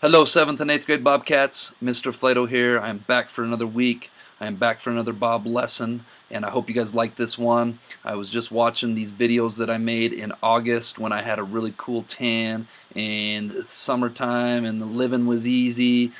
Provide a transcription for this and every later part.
Hello, 7th and 8th grade Bobcats. Mr. Flato here. I am back for another week. I am back for another Bob lesson, and I hope you guys like this one. I was just watching these videos that I made in August when I had a really cool tan, and it's summertime, and the living was easy,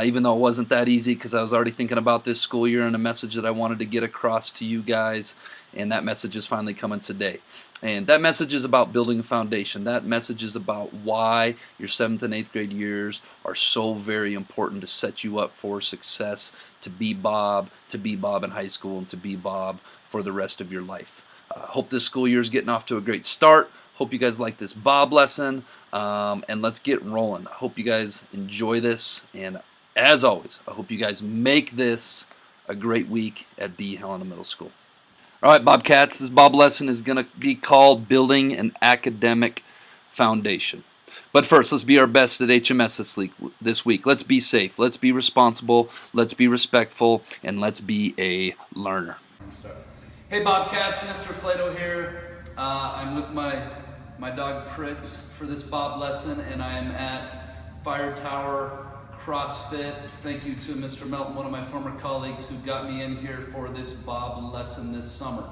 even though it wasn't that easy because I was already thinking about this school year and a message that I wanted to get across to you guys, and that message is finally coming today. And that message is about building a foundation. That message is about why your 7th and 8th grade years are so very important to set you up for success, to be Bob in high school, and to be Bob for the rest of your life. Hope this school year is getting off to a great start. Hope you guys like this Bob lesson, and let's get rolling. I hope you guys enjoy this, and as always, I hope you guys make this a great week at the Helena Middle School. All right, Bobcats, this Bob lesson is going to be called Building an Academic Foundation. But first, let's be our best at HMS this week. Let's be safe, let's be responsible, let's be respectful, and let's be a learner. Hey Bobcats, Mr. Flato here. I'm with my dog Pritz for this Bob lesson, and I am at Fire Tower CrossFit. Thank you to Mr. Melton, one of my former colleagues, who got me in here for this Bob lesson this summer.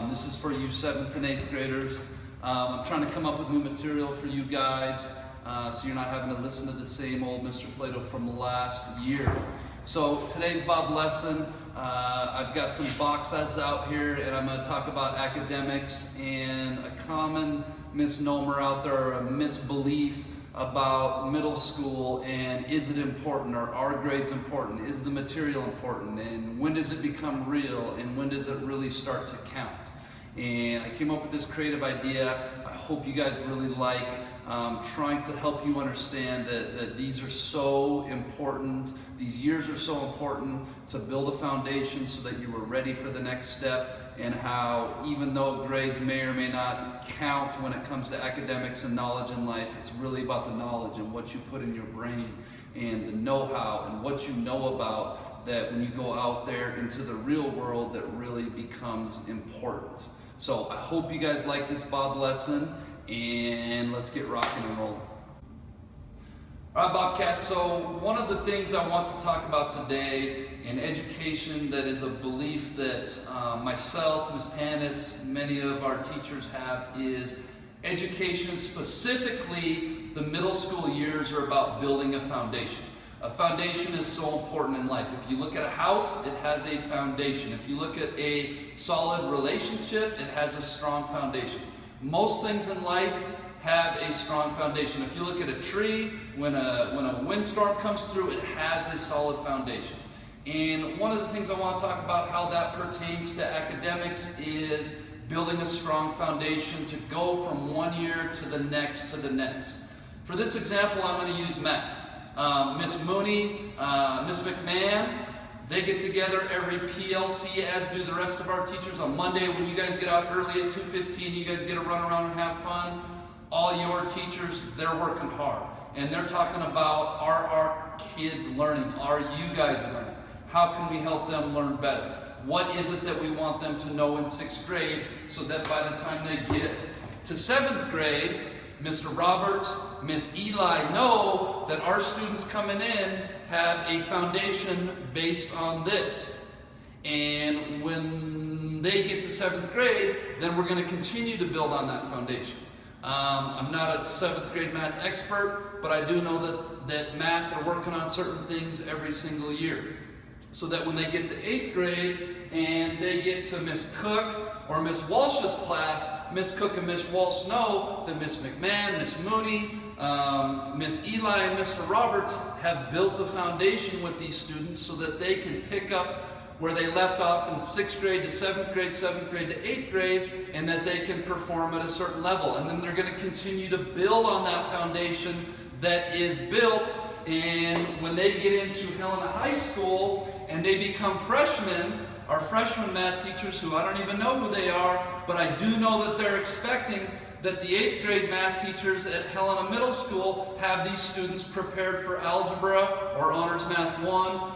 This is for you 7th and 8th graders. I'm trying to come up with new material for you guys, so you're not having to listen to the same old Mr. Flato from last year. So today's Bob lesson, I've got some boxes out here, and I'm going to talk about academics and a common misnomer out there, or a misbelief about middle school, and is it important, or are grades important, is the material important, and when does it become real, and when does it really start to count. And I came up with this creative idea. I hope you guys really like trying to help you understand that these are so important, these years are so important to build a foundation so that you are ready for the next step, and how even though grades may or may not count when it comes to academics and knowledge in life, it's really about the knowledge and what you put in your brain and the know-how and what you know about, that when you go out there into the real world, that really becomes important. So I hope you guys like this Bob lesson, and let's get rocking and rolling. All right, Bobcats, so one of the things I want to talk about today in education that is a belief that myself, Ms. Panis, many of our teachers have, is education, specifically the middle school years, are about building a foundation. A foundation is so important in life. If you look at a house, it has a foundation. If you look at a solid relationship, it has a strong foundation. Most things in life have a strong foundation. If you look at a tree, when a windstorm comes through, it has a solid foundation. And one of the things I want to talk about how that pertains to academics is building a strong foundation to go from one year to the next to the next. For this example, I'm going to use math. Miss Mooney, Miss McMahon, they get together every PLC, as do the rest of our teachers. On Monday, when you guys get out early at 2:15, you guys get to run around and have fun. All your teachers, they're working hard. And they're talking about, are our kids learning? Are you guys learning? How can we help them learn better? What is it that we want them to know in 6th grade so that by the time they get to 7th grade, Mr. Roberts, Miss Eli know that our students coming in have a foundation based on this. And when they get to 7th grade, then we're going to continue to build on that foundation. I'm not a 7th grade math expert, but I do know that math, they're working on certain things every single year. So that when they get to 8th grade and they get to Miss Cook or Miss Walsh's class, Miss Cook and Miss Walsh know that Miss McMahon, Miss Mooney, Miss Eli, and Mr. Roberts have built a foundation with these students so that they can pick up where they left off in 6th grade to 7th grade, 7th grade to 8th grade, and that they can perform at a certain level. And then they're going to continue to build on that foundation that is built. And when they get into Helena High School and they become freshmen, our freshman math teachers, who I don't even know who they are, but I do know that they're expecting that the 8th grade math teachers at Helena Middle School have these students prepared for algebra or Honors Math 1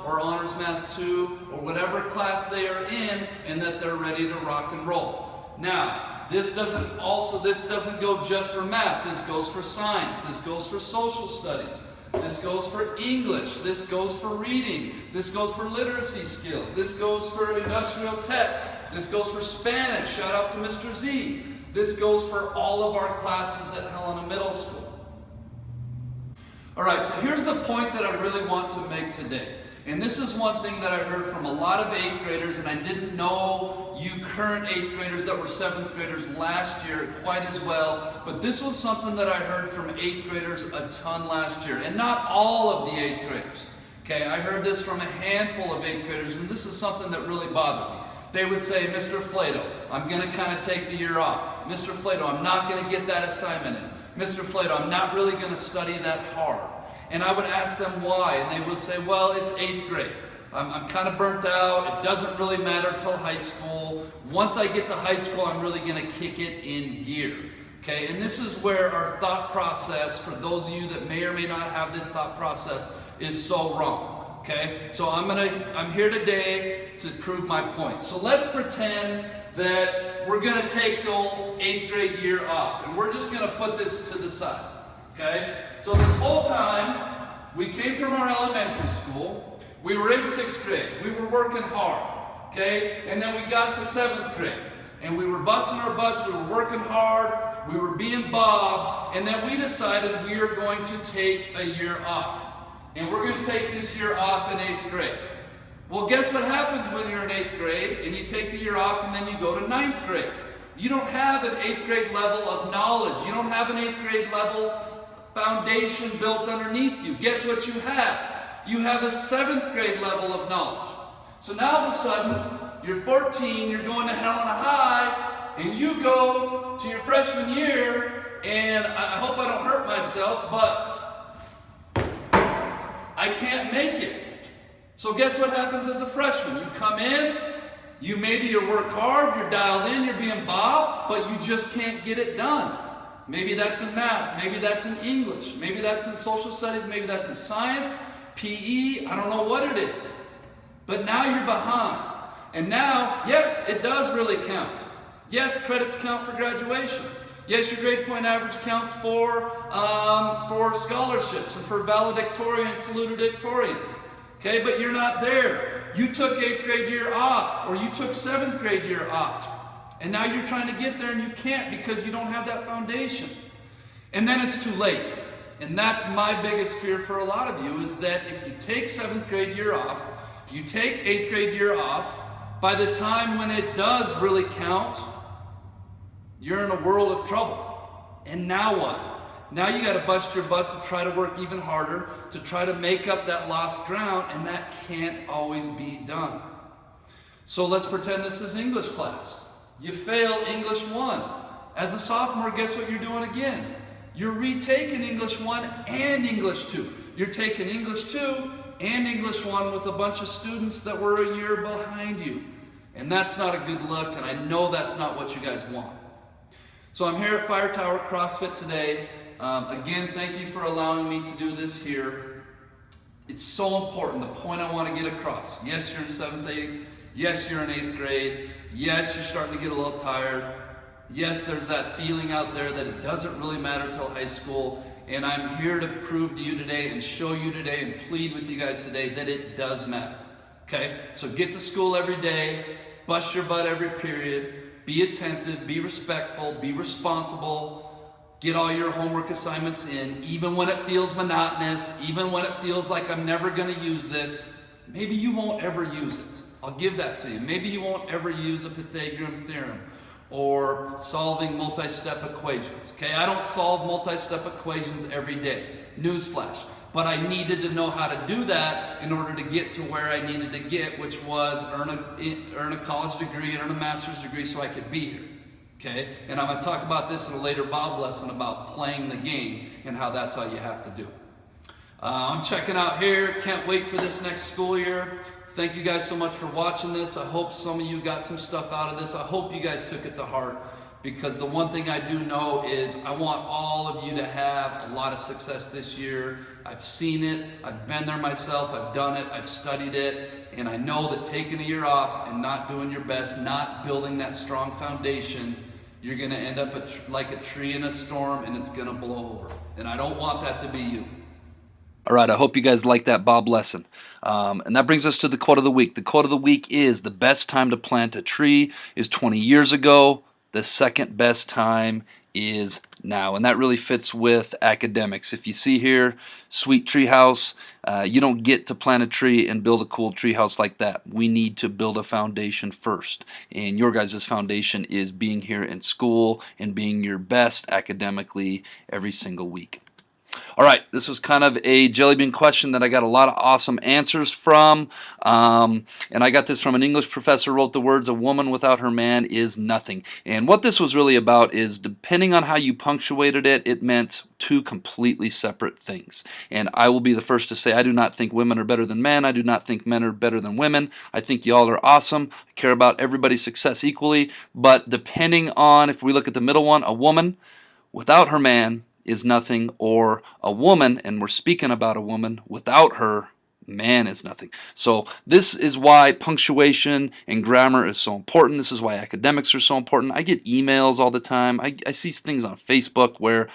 or Honors Math 2 or whatever class they are in, and that they're ready to rock and roll. Now, this doesn't go just for math. This goes for science. This goes for social studies. This goes for English. This goes for reading. This goes for literacy skills. This goes for industrial tech. This goes for Spanish. Shout out to Mr. Z. This goes for all of our classes at Helena Middle School. All right, so here's the point that I really want to make today. And this is one thing that I heard from a lot of 8th graders, and I didn't know you current 8th graders that were 7th graders last year quite as well, but this was something that I heard from 8th graders a ton last year, and not all of the 8th graders. Okay, I heard this from a handful of 8th graders, and this is something that really bothered me. They would say, Mr. Flato, I'm going to kind of take the year off. Mr. Flato, I'm not going to get that assignment in. Mr. Flato, I'm not really going to study that hard. And I would ask them why, and they would say, well, it's 8th grade. I'm kind of burnt out. It doesn't really matter till high school. Once I get to high school, I'm really going to kick it in gear. Okay, and this is where our thought process, for those of you that may or may not have this thought process, is so wrong. Okay, so I'm here today to prove my point. So let's pretend that we're going to take the old 8th grade year off, and we're just going to put this to the side. Okay, so this whole time we came from our elementary school. We were in 6th grade. We were working hard. Okay, and then we got to 7th grade, and we were busting our butts. We were working hard. We were being Bob, and then we decided we are going to take a year off. And we're going to take this year off in 8th grade. Well, guess what happens when you're in 8th grade and you take the year off and then you go to 9th grade? You don't have an 8th grade level of knowledge. You don't have an 8th grade level foundation built underneath you. Guess what you have? You have a 7th grade level of knowledge. So now all of a sudden, you're 14, you're going to Helena High, and you go to your freshman year, and I hope I don't hurt myself, but I can't make it. So guess what happens as a freshman? You come in, you work hard, you're dialed in, you're being Bob, but you just can't get it done. Maybe that's in math, maybe that's in English, maybe that's in social studies, maybe that's in science, PE, I don't know what it is. But now you're behind. And now, yes, it does really count. Yes, credits count for graduation. Yes, your grade point average counts for scholarships and for valedictorian and salutatorian. Okay, but you're not there. You took 8th grade year off, or you took 7th grade year off. And now you're trying to get there and you can't because you don't have that foundation. And then it's too late. And that's my biggest fear for a lot of you, is that if you take 7th grade year off, you take 8th grade year off, by the time when it does really count, you're in a world of trouble. And now what? Now you got to bust your butt to try to work even harder, to try to make up that lost ground, and that can't always be done. So let's pretend this is English class. You fail English 1. As a sophomore, guess what you're doing again? You're retaking English 1 and English 2. You're taking English 2 and English 1 with a bunch of students that were a year behind you. And that's not a good look, and I know that's not what you guys want. So I'm here at Fire Tower CrossFit today. Again, thank you for allowing me to do this here. It's so important, the point I want to get across. Yes, you're in 7th grade. Yes, you're in 8th grade. Yes, you're starting to get a little tired. Yes, there's that feeling out there that it doesn't really matter till high school. And I'm here to prove to you today and show you today and plead with you guys today that it does matter. Okay? So get to school every day. Bust your butt every period. Be attentive, be respectful, be responsible, get all your homework assignments in, even when it feels monotonous, even when it feels like I'm never going to use this. Maybe you won't ever use it. I'll give that to you. Maybe you won't ever use a Pythagorean theorem or solving multi-step equations. Okay, I don't solve multi-step equations every day. Newsflash. But I needed to know how to do that in order to get to where I needed to get, which was earn a college degree and earn a master's degree so I could be here. Okay? And I'm going to talk about this in a later Bob lesson about playing the game and how that's all you have to do. I'm checking out here. Can't wait for this next school year. Thank you guys so much for watching this. I hope some of you got some stuff out of this. I hope you guys took it to heart. Because the one thing I do know is I want all of you to have a lot of success this year. I've seen it, I've been there myself, I've done it, I've studied it, and I know that taking a year off and not doing your best, not building that strong foundation, you're gonna end up like a tree in a storm and it's gonna blow over. And I don't want that to be you. All right, I hope you guys like that Bob lesson. And that brings us to the quote of the week. The quote of the week is, the best time to plant a tree is 20 years ago. The second best time is now. And that really fits with academics. If you see here, sweet tree house, you don't get to plant a tree and build a cool tree house like that. We need to build a foundation first. And your guys' foundation is being here in school and being your best academically every single week. All right, this was kind of a Jellybean question that I got a lot of awesome answers from. And I got this from an English professor who wrote the words, "A woman without her man is nothing." And what this was really about is, depending on how you punctuated it, it meant two completely separate things. And I will be the first to say I do not think women are better than men. I do not think men are better than women. I think y'all are awesome. I care about everybody's success equally. But depending on, if we look at the middle one, a woman without her man is nothing, or a woman, and we're speaking about a woman, without her man is nothing. So this is why punctuation and grammar is so important. This is why academics are so important. I get emails all the time. I see things on Facebook where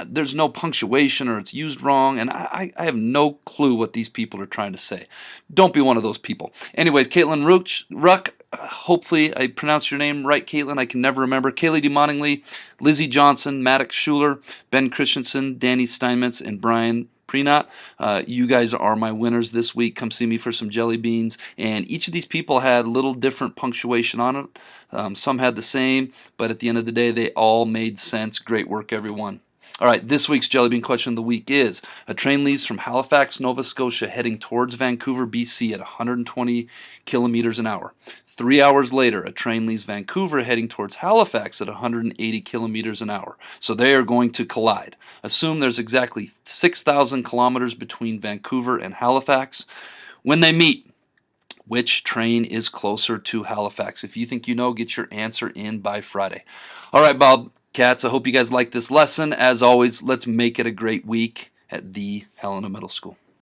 there's no punctuation or it's used wrong, and I have no clue what these people are trying to say. Don't be one of those people. Anyways, Caitlin Ruck, hopefully I pronounced your name right, Caitlin. I can never remember. Kaylee DeMontingley, Lizzie Johnson, Maddox Schuler, Ben Christensen, Danny Steinmetz, and Brian Prenot. You guys are my winners this week. Come see me for some jelly beans. And each of these people had little different punctuation on it. Some had the same, but at the end of the day, they all made sense. Great work, everyone. All right, this week's Jellybean question of the week is, a train leaves from Halifax, Nova Scotia, heading towards Vancouver, BC at 120 kilometers an hour. 3 hours later, a train leaves Vancouver heading towards Halifax at 180 kilometers an hour. So they are going to collide. Assume there's exactly 6,000 kilometers between Vancouver and Halifax. When they meet, which train is closer to Halifax? If you think you know, get your answer in by Friday. All right, Bobcats, I hope you guys like this lesson. As always, let's make it a great week at the Helena Middle School.